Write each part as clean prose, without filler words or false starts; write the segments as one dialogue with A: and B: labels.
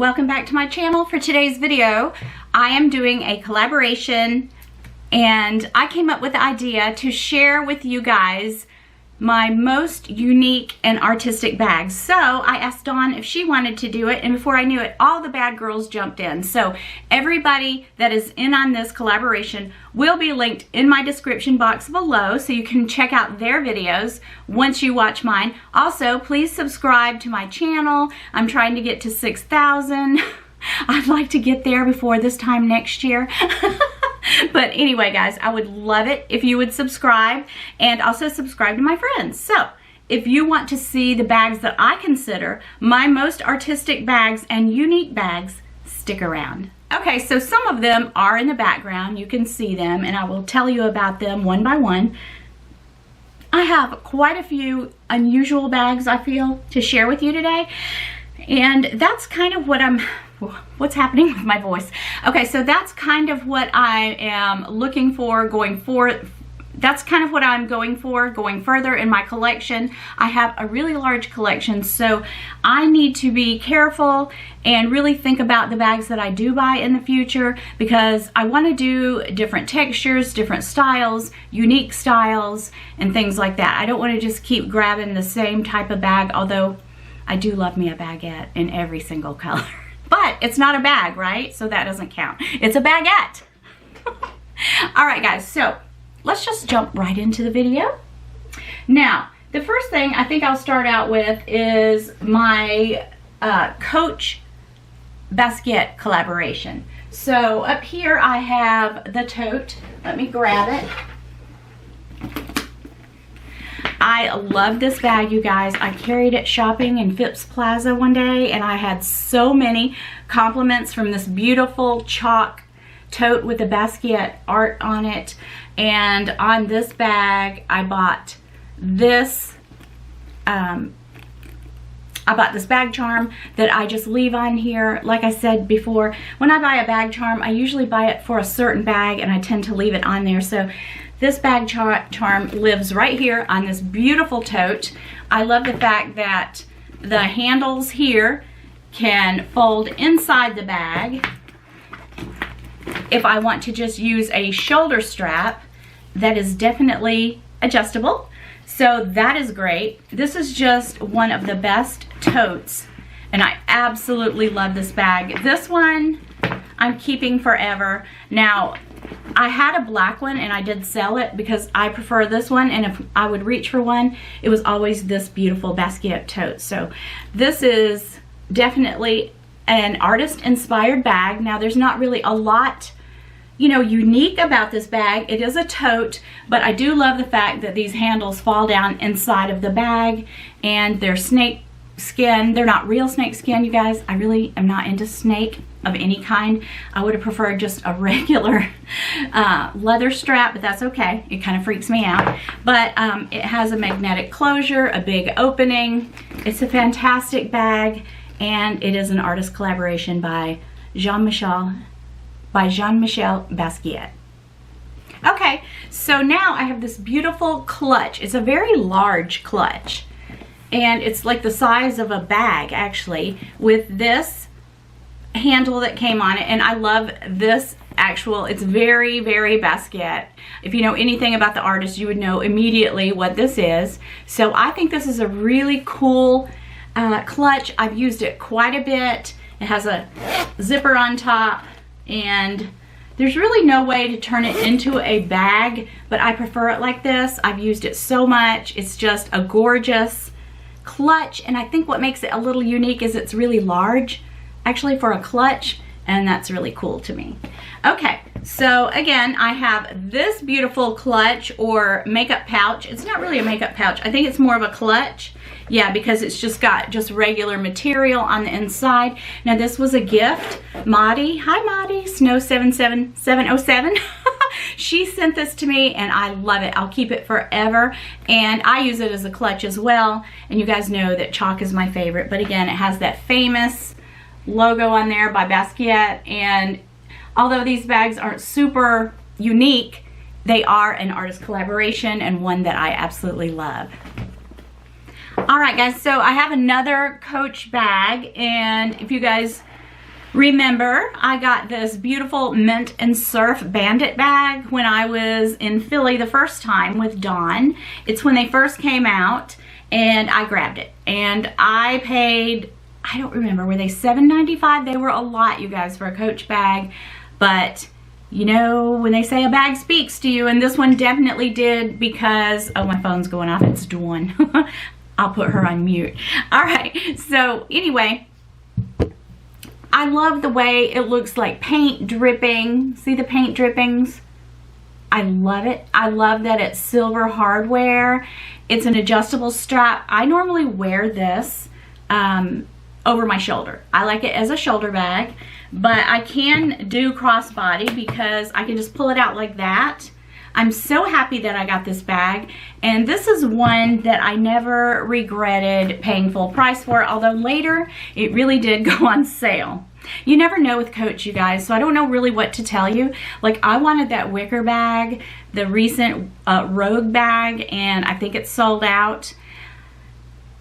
A: welcome back to my channel. For today's video, I am doing a collaboration and I came up with the idea to share with you guys my most unique and artistic bags. So I asked Dawn if she wanted to do it, and before I knew it, all the bag girls jumped in. So everybody that is in on this collaboration will be linked in my description box below, so you can check out their videos once you watch mine. Also, please subscribe to my channel. I'm trying to get to 6,000. I'd like to get there before this time next year. But anyway, guys, I would love it if you would subscribe and also subscribe to my friends. So if you want to see the bags that I consider my most artistic bags and unique bags, stick around. Okay, so some of them are in the background. You can see them, and I will tell you about them one by one. I have quite a few unusual bags, I feel, to share with you today. And that's kind of what what's happening with my voice? Okay, so that's kind of what I am looking for going forward. That's kind of what I'm going for going further in my collection. I have a really large collection, so I need to be careful and really think about the bags that I do buy in the future, because I want to do different textures, different styles, unique styles, and things like that. I don't want to just keep grabbing the same type of bag, although I do love me a baguette in every single color. But it's not a bag, right? So that doesn't count. It's a baguette. All right, guys, so let's just jump right into the video. Now, the first thing I think I'll start out with is my Coach basket collaboration. So up here I have the tote. Let me grab it. I love this bag, you guys. I carried it shopping in Phipps Plaza one day, and I had so many compliments from this beautiful chalk tote with the Basquiat art on it. And on this bag, I bought this bag charm that I just leave on here. Like I said before, when I buy a bag charm, I usually buy it for a certain bag, and I tend to leave it on there. So this bag charm lives right here on this beautiful tote. I love the fact that the handles here can fold inside the bag. If I want to just use a shoulder strap, that is definitely adjustable. So that is great. This is just one of the best totes, and I absolutely love this bag. This one I'm keeping forever. Now, I had a black one and I did sell it because I prefer this one, and if I would reach for one, it was always this beautiful Basquiat tote. So this is definitely an artist inspired bag. Now, there's not really a lot, you know, unique about this bag. It is a tote, but I do love the fact that these handles fall down inside of the bag, and they're snake skin. They're not real snake skin, you guys. I really am not into snake of any kind. I would have preferred just a regular leather strap, but that's okay. It kind of freaks me out. But it has a magnetic closure, a big opening. It's a fantastic bag, and it is an artist collaboration by Jean-Michel Basquiat. Okay, so now I have this beautiful clutch. It's a very large clutch, and it's like the size of a bag, actually, with this handle that came on it. And I love this actual, it's very, very Basquiat. If you know anything about the artist, you would know immediately what this is. So I think this is a really cool clutch. I've used it quite a bit. It has a zipper on top, and there's really no way to turn it into a bag, but I prefer it like this. I've used it so much. It's just a gorgeous clutch, and I think what makes it a little unique is it's really large, actually, for a clutch, and that's really cool to me. Okay, so again, I have this beautiful clutch or makeup pouch. It's not really a makeup pouch. I think it's more of a clutch. Yeah, because it's just got just regular material on the inside. Now, this was a gift. Maddie, hi Maddie, Snow77707. She sent this to me, and I love it. I'll keep it forever, and I use it as a clutch as well. And you guys know that chalk is my favorite, but again, it has that famous logo on there by Basquiat, and although these bags aren't super unique, they are an artist collaboration and one that I absolutely love. All right, guys, so I have another Coach bag, and if you guys Remember, I got this beautiful Mint and Surf Bandit bag when I was in Philly the first time with Dawn. It's when they first came out, and I grabbed it. And I paid, I don't remember, were they $7.95? They were a lot, you guys, for a Coach bag. But, you know, when they say a bag speaks to you, and this one definitely did because, oh, my phone's going off. It's Dawn. I'll put her on mute. All right, so anyway, I love the way it looks like paint dripping. See the paint drippings? I love it. I love that it's silver hardware. It's an adjustable strap. I normally wear this over my shoulder. I like it as a shoulder bag, but I can do crossbody because I can just pull it out like that. I'm so happy that I got this bag, and this is one that I never regretted paying full price for, although later it really did go on sale. You never know with Coach, you guys, so I don't know really what to tell you. Like, I wanted that wicker bag, the recent Rogue bag, and I think it's sold out.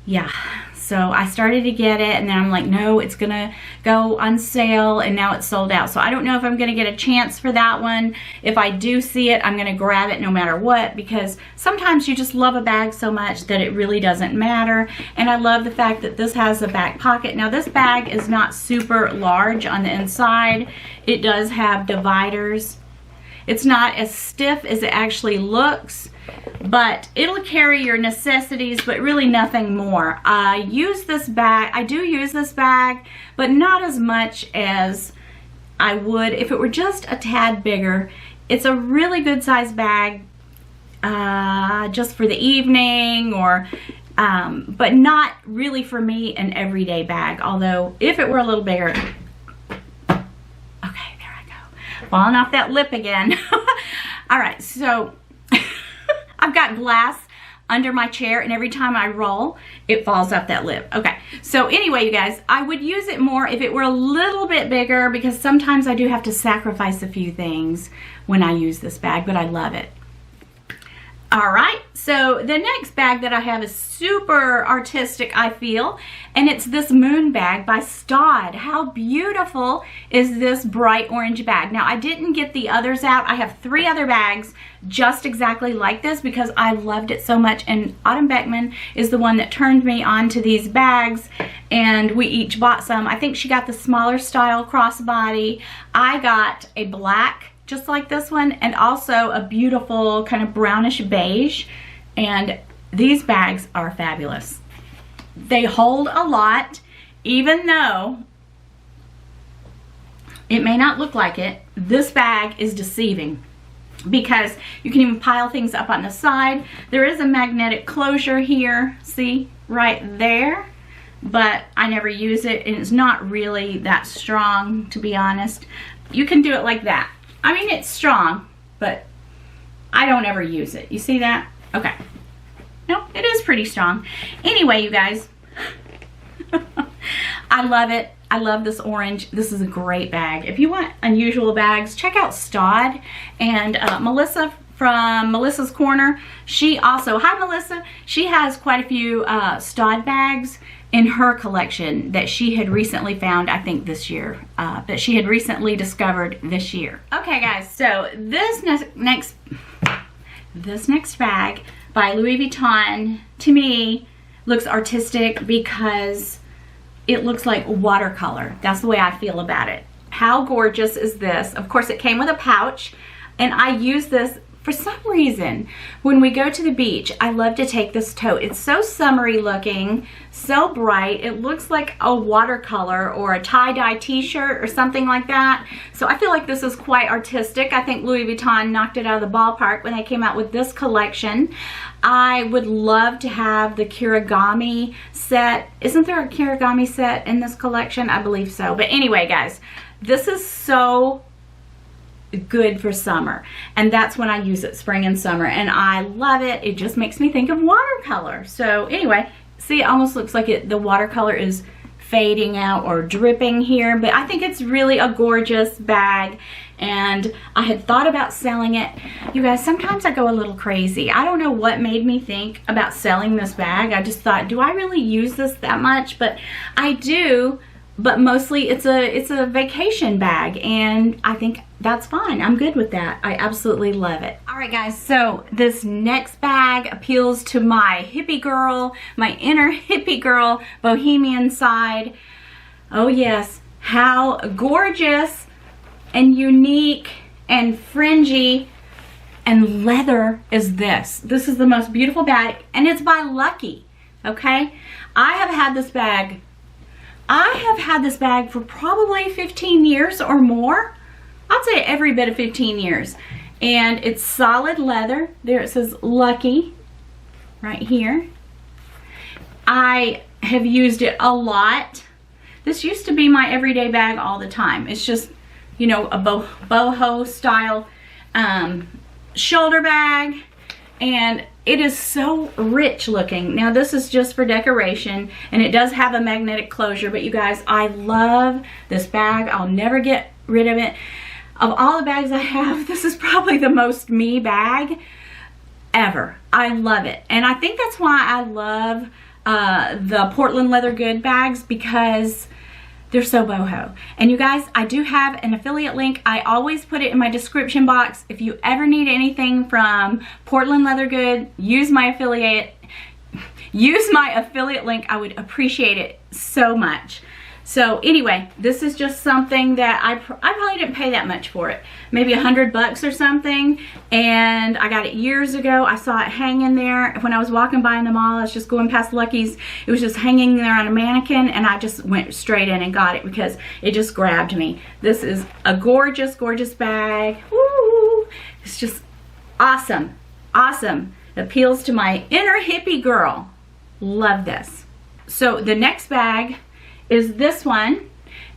A: Yeah, so I started to get it, and then I'm like, no, it's gonna go on sale, and now it's sold out. So I don't know if I'm gonna get a chance for that one. If I do see it, I'm gonna grab it no matter what, because sometimes you just love a bag so much that it really doesn't matter. And I love the fact that this has a back pocket. Now, this bag is not super large on the inside. It does have dividers. It's not as stiff as it actually looks, but it'll carry your necessities, but really nothing more. I use this bag, I do use this bag, but not as much as I would if it were just a tad bigger. It's a really good size bag just for the evening, or but not really for me an everyday bag. Although if it were a little bigger, okay, there I go, falling off that lip again. All right, so I've got glass under my chair, and every time I roll, it falls off that lip. Okay, so anyway, you guys, I would use it more if it were a little bit bigger, because sometimes I do have to sacrifice a few things when I use this bag, but I love it. All right, so the next bag that I have is super artistic, I feel, and it's this Moon bag by Stodd. How beautiful is this bright orange bag? Now, I didn't get the others out. I have 3 other bags just exactly like this because I loved it so much, and Autumn Beckman is the one that turned me on to these bags, and we each bought some. I think she got the smaller style crossbody. I got a black, just like this one, and also a beautiful kind of brownish beige, and these bags are fabulous. They hold a lot, even though it may not look like it. This bag is deceiving because you can even pile things up on the side. There is a magnetic closure here, see, right there, but I never use it, and it's not really that strong, to be honest. You can do it like that. I mean, it's strong, but I don't ever use it. You see that? Okay. No, it is pretty strong. Anyway, you guys, I love it. I love this orange. This is a great bag. If you want unusual bags, check out Stodd. And Melissa from Melissa's Corner, she also, hi Melissa, she has quite a few Stodd bags in her collection that she had recently found, I think this year, that she had recently discovered this year. Okay guys, so this next bag by Louis Vuitton, to me, looks artistic because it looks like watercolor. That's the way I feel about it. How gorgeous is this? Of course, it came with a pouch, and I use this for some reason. When we go to the beach, I love to take this tote. It's so summery looking, so bright. It looks like a watercolor or a tie-dye t-shirt or something like that. So I feel like this is quite artistic. I think Louis Vuitton knocked it out of the ballpark when they came out with this collection. I would love to have the Kirigami set. Isn't there a Kirigami set in this collection? I believe so. But anyway, guys, this is so good for summer, and that's when I use it, spring and summer, and I love it. It just makes me think of watercolor. So anyway, see, it almost looks like the watercolor is fading out or dripping here, but I think it's really a gorgeous bag, and I had thought about selling it. You guys, sometimes I go a little crazy. I don't know what made me think about selling this bag. I just thought, do I really use this that much? But I do but mostly it's a vacation bag, and I think that's fine. I'm good with that. I absolutely love it. All right, guys, so this next bag appeals to my hippie girl, my inner hippie girl, bohemian side. Oh yes, how gorgeous and unique and fringy and leather is this. This is the most beautiful bag, and it's by Lucky, okay? I have had this bag for probably 15 years or more. I'd say every bit of 15 years. And it's solid leather. There it says Lucky right here. I have used it a lot. This used to be my everyday bag all the time. It's just, you know, a boho style shoulder bag, and it is so rich looking. Now this is just for decoration, and it does have a magnetic closure, but you guys, I love this bag. I'll never get rid of it. Of all the bags I have, this is probably the most me bag ever. I love it, and I think that's why I love the Portland Leather Good bags, because they're so boho. And you guys, I do have an affiliate link. I always put it in my description box. If you ever need anything from Portland Leather Good, use my affiliate link. I would appreciate it so much. So anyway, this is just something that I probably didn't pay that much for it. Maybe $100 or something. And I got it years ago. I saw it hanging there when I was walking by in the mall. I was just going past Lucky's. It was just hanging there on a mannequin, and I just went straight in and got it because it just grabbed me. This is a gorgeous, gorgeous bag. Woo! It's just awesome. Awesome. It appeals to my inner hippie girl. Love this. So the next bag is this one,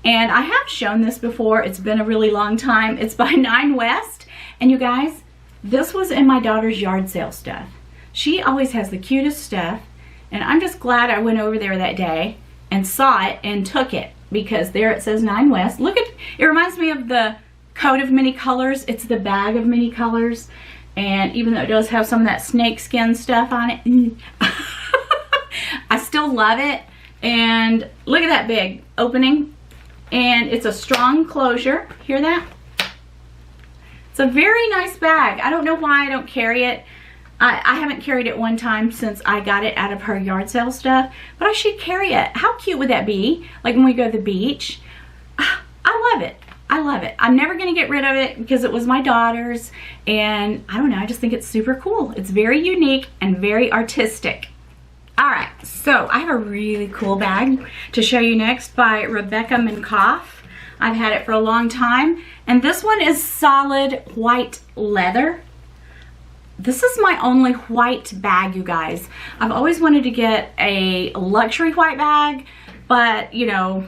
A: and I have shown this before. It's been a really long time. It's by Nine West, and you guys, this was in my daughter's yard sale stuff. She always has the cutest stuff, and I'm just glad I went over there that day and saw it and took it, because there it says Nine West. Look at it, reminds me of the coat of many colors. It's the bag of many colors, and even though it does have some of that snake skin stuff on it, I still love it. And look at that big opening, and it's a strong closure. Hear that? It's a very nice bag. I don't know why I don't carry it. I haven't carried it one time since I got it out of her yard sale stuff, but I should carry it. How cute would that be? Like when we go to the beach. I love it. I love it. I'm never going to get rid of it because it was my daughter's, and I don't know, I just think it's super cool. It's very unique and very artistic. Alright, so I have a really cool bag to show you next by Rebecca Minkoff. I've had it for a long time, and this one is solid white leather. This is my only white bag, you guys. I've always wanted to get a luxury white bag, but you know,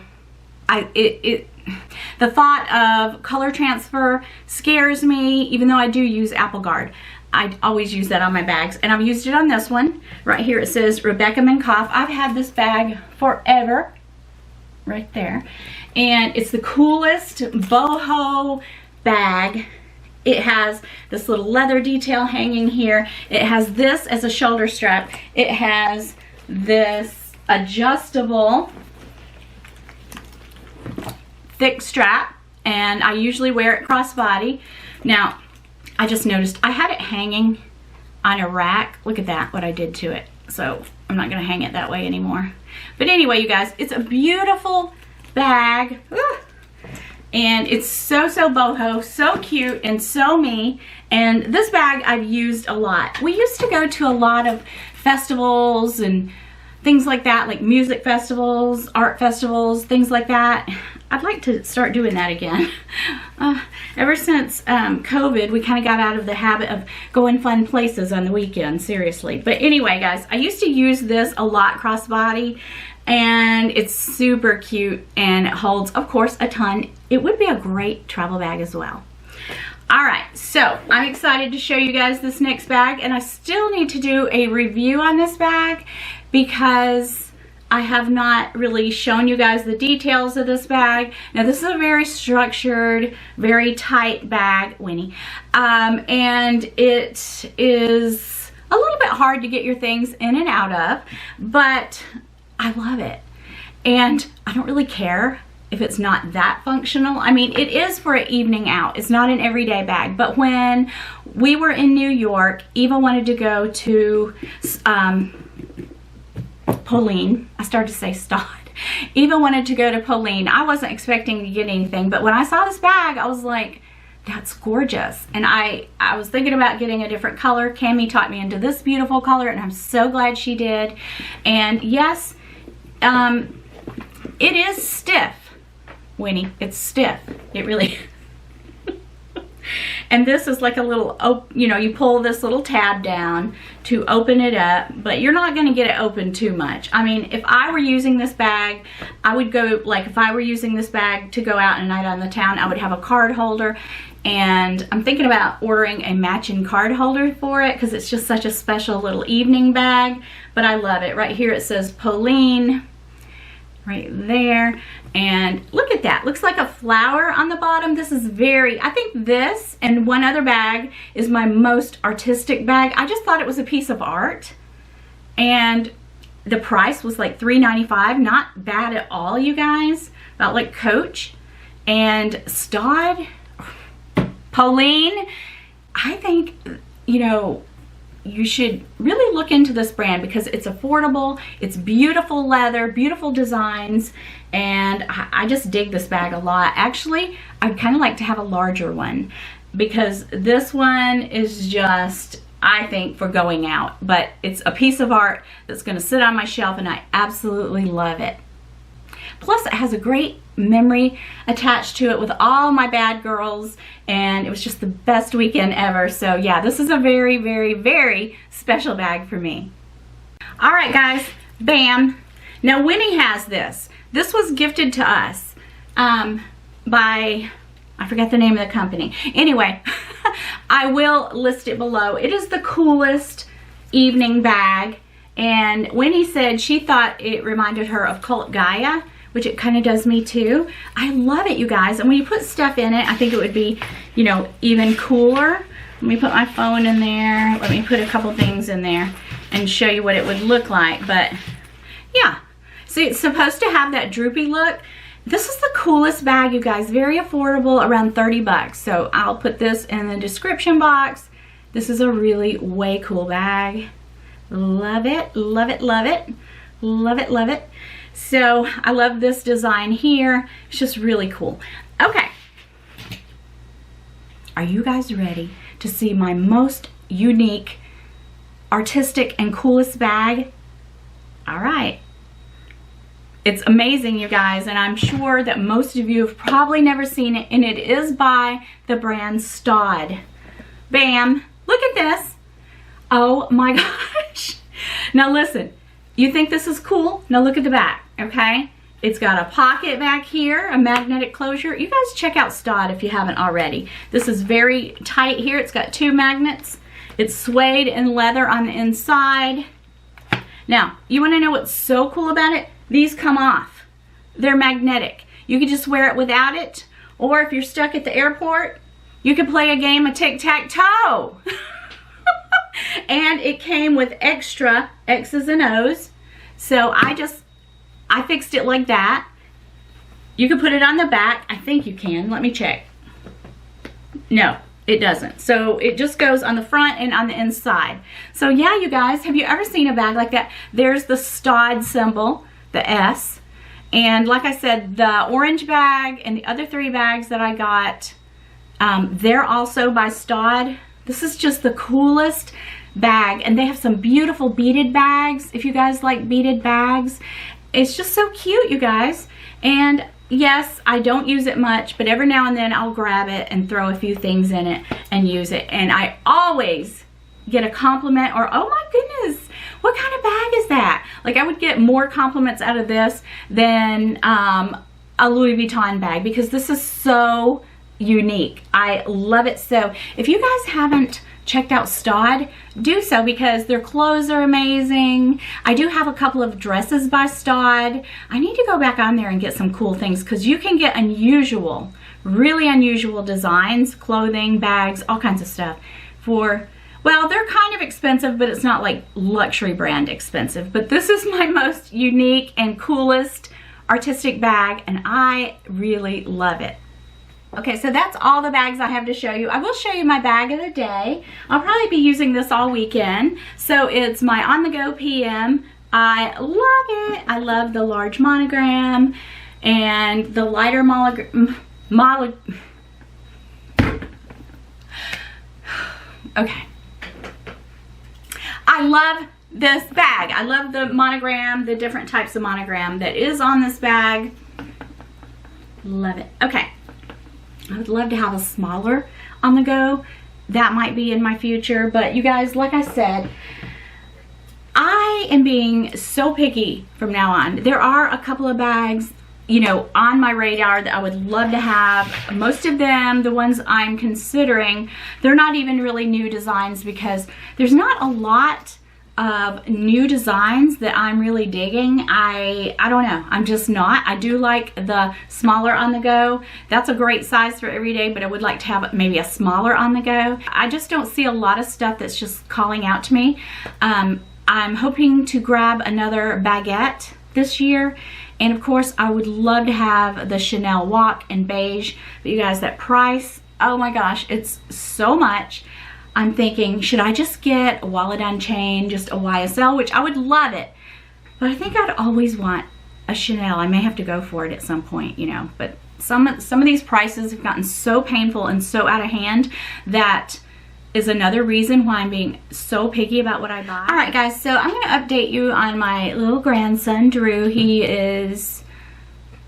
A: the thought of color transfer scares me, even though I do use Apple Guard. I always use that on my bags, and I've used it on this one. Right here it says Rebecca Minkoff. I've had this bag forever, right there. And it's the coolest boho bag. It has this little leather detail hanging here. It has this as a shoulder strap. It has this adjustable thick strap, and I usually wear it crossbody. Now, I just noticed I had it hanging on a rack. Look at that, what I did to it. So I'm not gonna hang it that way anymore. But anyway, you guys, it's a beautiful bag. And it's so boho, so cute and so me. And this bag I've used a lot. We used to go to a lot of festivals and things like that, like music festivals, art festivals, things like that. I'd like to start doing that again. Ever since COVID, we kind of got out of the habit of going fun places on the weekend, seriously. But anyway, guys, I used to use this a lot crossbody, and it's super cute, and it holds, of course, a ton. It would be a great travel bag as well. Alright, so I'm excited to show you guys this next bag, and I still need to do a review on this bag because I have not really shown you guys the details of this bag. Now this is a very structured, very tight bag, Winnie, and it is a little bit hard to get your things in and out of, but I love it. And I don't really care if it's not that functional. I mean, it is for an evening out. It's not an everyday bag. But when we were in New York, Eva wanted to go to Pauline. I started to say Stodd. Eva wanted to go to Pauline. I wasn't expecting to get anything, but when I saw this bag, I was like, that's gorgeous. And I was thinking about getting a different color. Cami taught me into this beautiful color, and I'm so glad she did. And yes, it is stiff. Winnie, it's stiff. It really and this is like a little, you know, you pull this little tab down to open it up, but you're not going to get it open too much. I mean, if I were using this bag, I would go, like if I were using this bag to go out at night on the town, I would have a card holder, and I'm thinking about ordering a matching card holder for it because it's just such a special little evening bag. But I love it. Right here it says Pauline right there, and look at that, looks like a flower on the bottom. This is very, I think this and one other bag is my most artistic bag. I just thought it was a piece of art, and the price was like $3.95. Not bad at all, you guys. About like Coach and Stodd, Pauline. I think, you know, you should really look into this brand because it's affordable, it's beautiful leather, beautiful designs, and I just dig this bag a lot. Actually, I'd kind of like to have a larger one because this one is just, I think, for going out, but it's a piece of art that's going to sit on my shelf, and I absolutely love it. Plus, it has a great memory attached to it with all my bad girls, and it was just the best weekend ever. So yeah, this is a very, very, very special bag for me. All right, guys, bam. Now, Winnie has this. This was gifted to us by, I forgot the name of the company. Anyway, I will list it below. It is the coolest evening bag, and Winnie said she thought it reminded her of Cult Gaia, which it kind of does me too. I love it, you guys. And when you put stuff in it, I think it would be, you know, even cooler. Let me put my phone in there. Let me put a couple things in there and show you what it would look like. But yeah, see, it's supposed to have that droopy look. This is the coolest bag, you guys. Very affordable, around 30 bucks. So I'll put this in the description box. This is a really way cool bag. Love it, love it, love it. Love it, love it. So I love this design here. It's just really cool. Okay. Are you guys ready to see my most unique, artistic, and coolest bag? All right. It's amazing, you guys, and I'm sure that most of you have probably never seen it, and it is by the brand Stodd. Bam. Look at this. Oh my gosh. Now listen. You think this is cool? Now look at the back, okay? It's got a pocket back here, a magnetic closure. You guys check out Stodd if you haven't already. This is very tight here. It's got 2 magnets. It's suede and leather on the inside. Now, you wanna know what's so cool about it? These come off. They're magnetic. You can just wear it without it, or if you're stuck at the airport, you can play a game of tic-tac-toe. And it came with extra X's and O's. So I fixed it like that. You can put it on the back. I think you can. Let me check. No, it doesn't. So it just goes on the front and on the inside. So yeah, you guys, have you ever seen a bag like that? There's the Stodd symbol, the S. And like I said, the orange bag and the other 3 bags that I got, they're also by Stodd. This is just the coolest bag, and they have some beautiful beaded bags if you guys like beaded bags. It's just so cute, you guys. And yes, I don't use it much, but every now and then I'll grab it and throw a few things in it and use it, and I always get a compliment or, oh my goodness, what kind of bag is that? Like, I would get more compliments out of this than a Louis Vuitton bag because this is so unique. I love it. So if you guys haven't checked out Stodd, do so because their clothes are amazing. I do have a couple of dresses by Stodd. I need to go back on there and get some cool things because you can get unusual, really unusual designs, clothing, bags, all kinds of stuff for, well, they're kind of expensive, but it's not like luxury brand expensive. But this is my most unique and coolest artistic bag, and I really love it. Okay, so that's all the bags I have to show you. I will show you my bag of the day. I'll probably be using this all weekend. So it's my On The Go PM. I love it. I love the large monogram and the lighter okay. I love this bag. I love the monogram, the different types of monogram that is on this bag. Love it. Okay. I would love to have a smaller On The Go. That might be in my future, but you guys, like I said, I am being so picky from now on. There are a couple of bags, you know, on my radar that I would love to have. Most of them, the ones I'm considering, they're not even really new designs because there's not a lot of new designs that I'm really digging. I don't know, I'm just not. I do like the smaller On The Go. That's a great size for every day, but I would like to have maybe a smaller On The Go. I just don't see a lot of stuff that's just calling out to me. I'm hoping to grab another baguette this year, and of course I would love to have the Chanel Walk in beige, but you guys, that price, oh my gosh, it's so much. I'm thinking, should I just get a wallet on chain, just a YSL, which I would love it, but I think I'd always want a Chanel. I may have to go for it at some point, you know, but some of these prices have gotten so painful and so out of hand that is another reason why I'm being so picky about what I buy. All right, guys, so I'm gonna update you on my little grandson, Drew. He is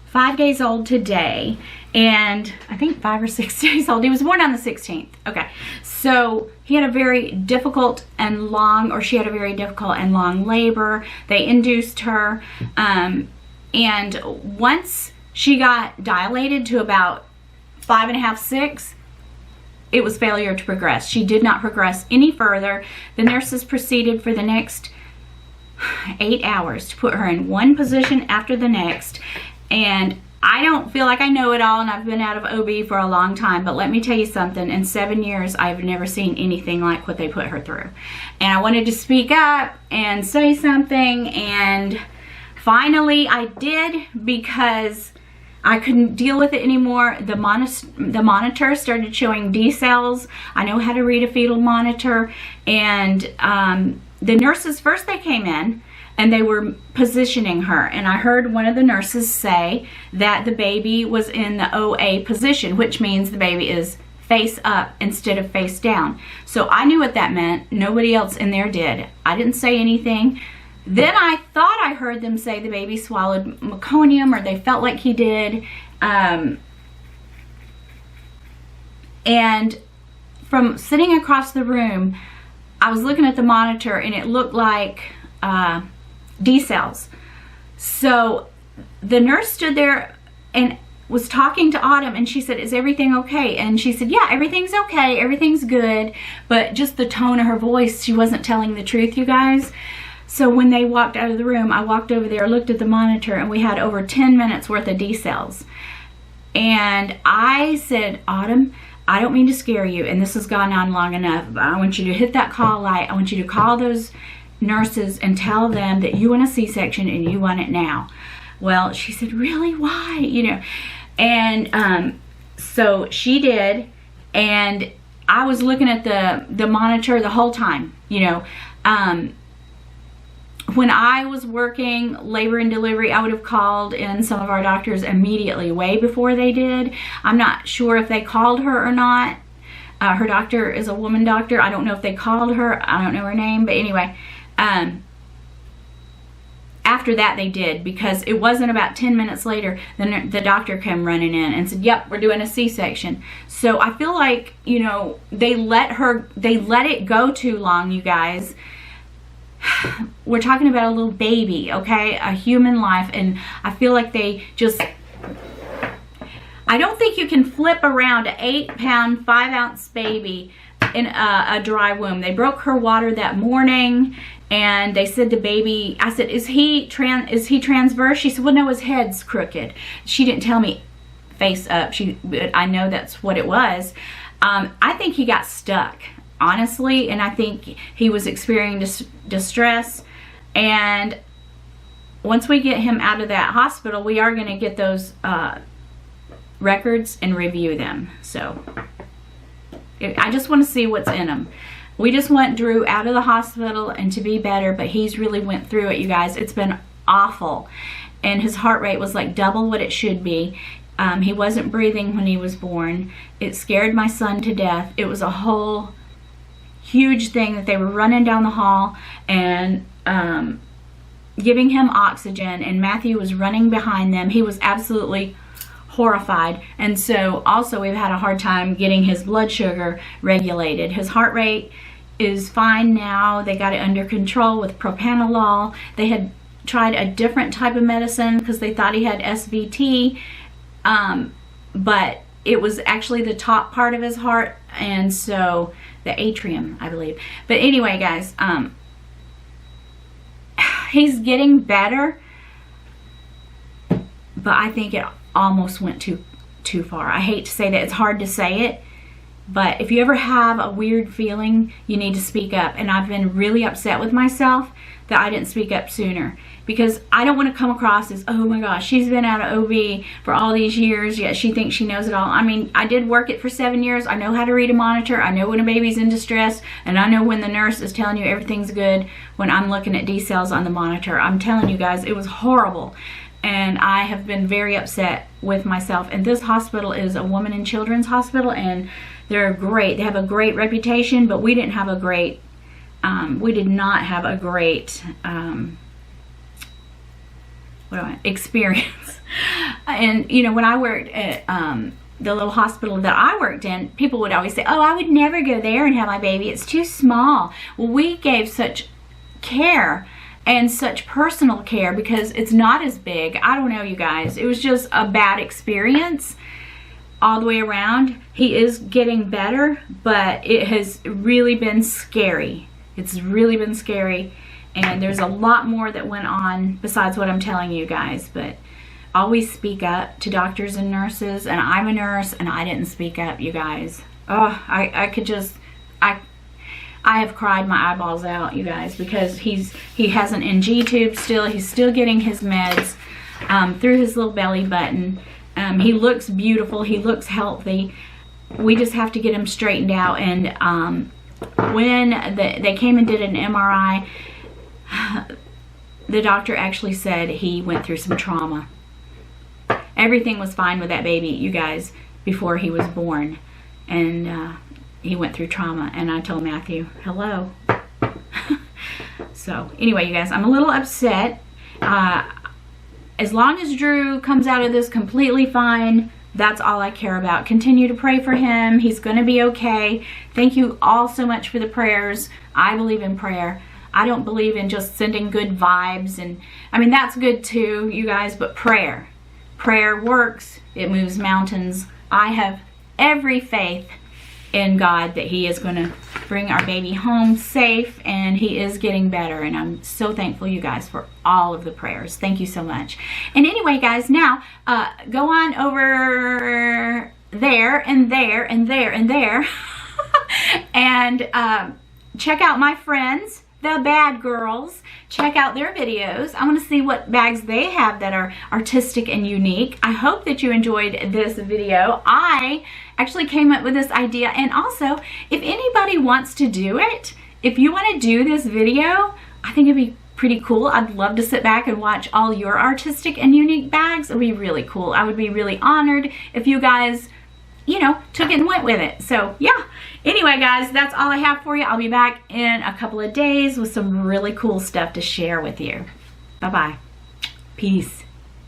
A: 5 days old today, and I think 5 or 6 days old. He was born on the 16th. Okay, so he had a very difficult and long, or she had a very difficult and long labor. They induced her, and once she got dilated to about 5.5, 6, it was failure to progress. She did not progress any further. The nurses proceeded for the next 8 hours to put her in one position after the next, and I don't feel like I know it all, and I've been out of OB for a long time, but let me tell you something, in 7 years I've never seen anything like what they put her through. And I wanted to speak up and say something, and finally I did, because I couldn't deal with it anymore. The monitor started showing D cells. I know how to read a fetal monitor, and the nurses, first they came in and they were positioning her, and I heard one of the nurses say that the baby was in the OA position, which means the baby is face up instead of face down. So I knew what that meant. Nobody else in there did. I didn't say anything. Then I thought I heard them say the baby swallowed meconium, or they felt like he did. And from sitting across the room, I was looking at the monitor, and it looked like D cells. So the nurse stood there and was talking to Autumn, and she said, "Is everything okay?" And she said, "Yeah, everything's okay, everything's good," but just the tone of her voice, she wasn't telling the truth, you guys. So when they walked out of the room, I walked over there, looked at the monitor, and we had over 10 minutes worth of D cells. And I said, "Autumn, I don't mean to scare you, and this has gone on long enough, but I want you to hit that call light. I want you to call those nurses and tell them that you want a C-section and you want it now." Well, she said, "Really? Why?" You know, and so she did, and I was looking at the monitor the whole time, you know. When I was working labor and delivery, I would have called in some of our doctors immediately, way before they did. I'm not sure if they called her or not. Her doctor is a woman doctor. I don't know if they called her. I don't know her name, but anyway, after that they did, because it wasn't about 10 minutes later, then the doctor came running in and said, "Yep, we're doing a C-section." So I feel like, you know, they let it go too long, you guys. We're talking about a little baby, okay? A human life, and I feel like they just, I don't think you can flip around an 8-pound, 5-ounce baby in a dry womb. They broke her water that morning, and they said the baby, I said, is he transverse? She said, "Well, no, his head's crooked." She didn't tell me face up. But I know that's what it was. I think he got stuck, honestly, and I think he was experiencing distress. And once we get him out of that hospital, we are going to get those records and review them. So I just want to see what's in them. We just want Drew out of the hospital and to be better, but he's really went through it, you guys. It's been awful. And his heart rate was like double what it should be. He wasn't breathing when he was born. It scared my son to death. It was a whole huge thing that they were running down the hall and giving him oxygen, and Matthew was running behind them. He was absolutely horrified. And so also we've had a hard time getting his blood sugar regulated. His heart rate is fine now. They got it under control with propranolol. They had tried a different type of medicine because they thought he had SVT, but it was actually the top part of his heart, and so the atrium, I believe. But anyway, guys, he's getting better, but I think it almost went too far. I hate to say that. It's hard to say it, but if you ever have a weird feeling, you need to speak up. And I've been really upset with myself that I didn't speak up sooner, because I don't want to come across as, oh my gosh, she's been out of OB for all these years, yet she thinks she knows it all. I mean, I did work it for 7 years. I know how to read a monitor. I know when a baby's in distress, and I know when the nurse is telling you everything's good when I'm looking at decels on the monitor. I'm telling you guys, it was horrible. And I have been very upset with myself. And this hospital is a woman and children's hospital, and they're great. They have a great reputation, but we didn't have a great, we did not have a great experience. And you know, when I worked at the little hospital that I worked in, people would always say, oh, I would never go there and have my baby. It's too small. Well, we gave such care and such personal care because it's not as big. I don't know, you guys. It was just a bad experience all the way around. He is getting better, but it has really been scary. It's really been scary, and there's a lot more that went on besides what I'm telling you guys. But always speak up to doctors and nurses, and I'm a nurse and I didn't speak up, you guys. Oh, I could just, I have cried my eyeballs out, you guys, because he has an NG tube still. He's still getting his meds through his little belly button. He looks beautiful. He looks healthy. We just have to get him straightened out. And when they came and did an MRI, the doctor actually said he went through some trauma. Everything was fine with that baby, you guys, before he was born. And he went through trauma. And I told Matthew, hello. So anyway, you guys, I'm a little upset. As long as Drew comes out of this completely fine, that's all I care about. Continue to pray for him. He's going to be okay. Thank you all so much for the prayers. I believe in prayer. I don't believe in just sending good vibes. And I mean, that's good too, you guys, but prayer. Prayer works. It moves mountains. I have every faith in God that he is going to bring our baby home safe, and he is getting better. And I'm so thankful, you guys, for all of the prayers. Thank you so much. And anyway, guys, now go on over there and there and there and there and check out my friends, the Bad Girls. Check out their videos. I want to see what bags they have that are artistic and unique. I hope that you enjoyed this video. I actually came up with this idea, and also if anybody wants to do it, if you want to do this video, I think it'd be pretty cool. I'd love to sit back and watch all your artistic and unique bags. It'd be really cool. I would be really honored if you guys, you know, took it and went with it. So yeah, anyway guys, that's all I have for you. I'll be back in a couple of days with some really cool stuff to share with you. Bye-bye. Peace.